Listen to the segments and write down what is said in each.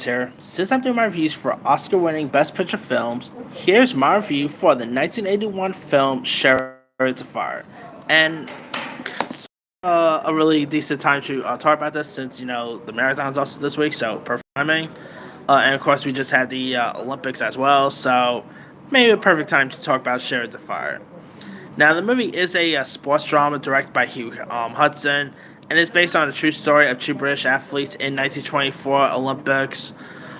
here. Since I'm doing my reviews for Oscar-winning Best Picture films, here's my review for the 1981 film Chariots of Fire. And a really decent time to talk about this since, the marathon's also this week, so perfect timing. And of course, we just had the Olympics as well, so maybe a perfect time to talk about Chariots of Fire. Now, the movie is a sports drama directed by Hugh Hudson, and it's based on a true story of two British athletes in 1924 Olympics.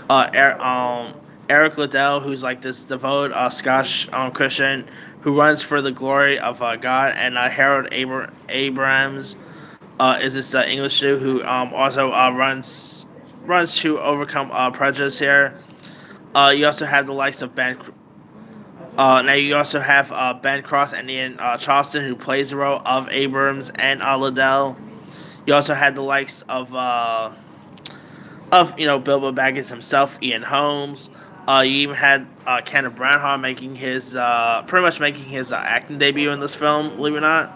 Uh, er, um, Eric Liddell, who's like this devout Scottish Christian who runs for the glory of God, and Harold Abrams is this English dude who also runs to overcome prejudice here. You also have the likes of now you also have Ben Cross and Ian Charleston who plays the role of Abrams and Liddell. You also had the likes of Bilbo Baggins himself, Ian Holmes. You even had Kenneth Branagh making his pretty much making his acting debut in this film, believe it or not.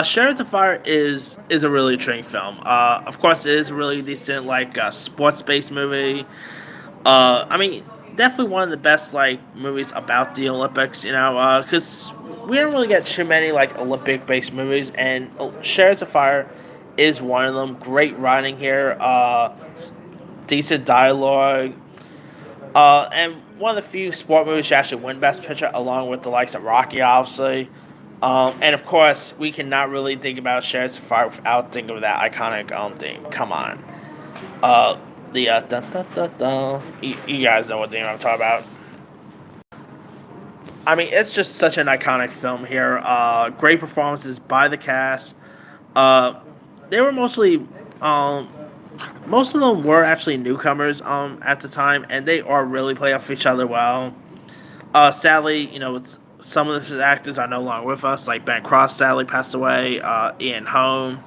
Chariots of Fire is a really intriguing film. Of course, it is a really decent sports based movie. I mean, definitely one of the best movies about the Olympics. Because we don't really get too many Olympic based movies, and Chariots of Fire is one of them. Great writing here, decent dialogue, and one of the few sport movies to actually win Best Picture, along with the likes of Rocky, obviously. And of course, we cannot really think about Chariots of Fire without thinking of that iconic theme. Come on. The dun, dun, dun, dun. You guys know what theme I'm talking about. I mean, it's just such an iconic film here. Great performances by the cast. Uh, they were most of them were actually newcomers at the time, and they are really play off each other well. Sadly, some of the actors are no longer with us, like Ben Cross sadly passed away, Ian Holm,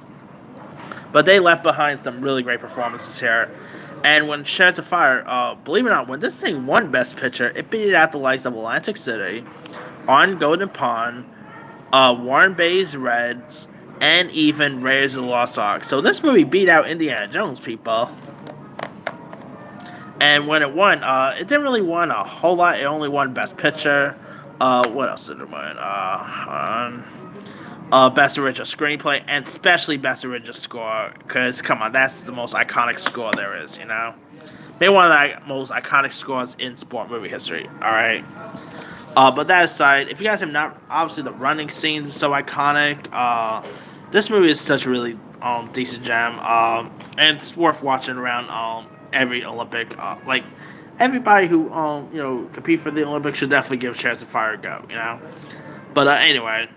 but they left behind some really great performances here. And when Chariots of Fire, believe it or not, when this thing won Best Picture, it beat out the likes of Atlantic City, On Golden Pond, Warren Beatty's Reds, and even Raiders of the Lost Ark. So this movie beat out Indiana Jones, people. And when it won, it didn't really win a whole lot. It only won Best Picture. What else did it win? Best Original Screenplay, and especially Best Original Score, because, come on, that's the most iconic score there is, Maybe one of the most iconic scores in sport movie history, alright? But that aside, if you guys have not, obviously the running scenes are so iconic. This movie is such a really decent gem, and it's worth watching around every Olympic. Everybody who compete for the Olympics should definitely give Chariots of Fire a go, But anyway.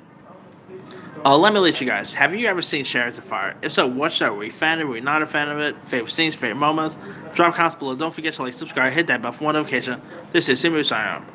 Let me let you guys. Have you ever seen Chariots of Fire? If so, what show? Were you a fan of it? Were you not a fan of it? Favorite scenes, favorite moments? Drop comments below. Don't forget to subscribe, hit that bell for more notification. This is Simu signing out.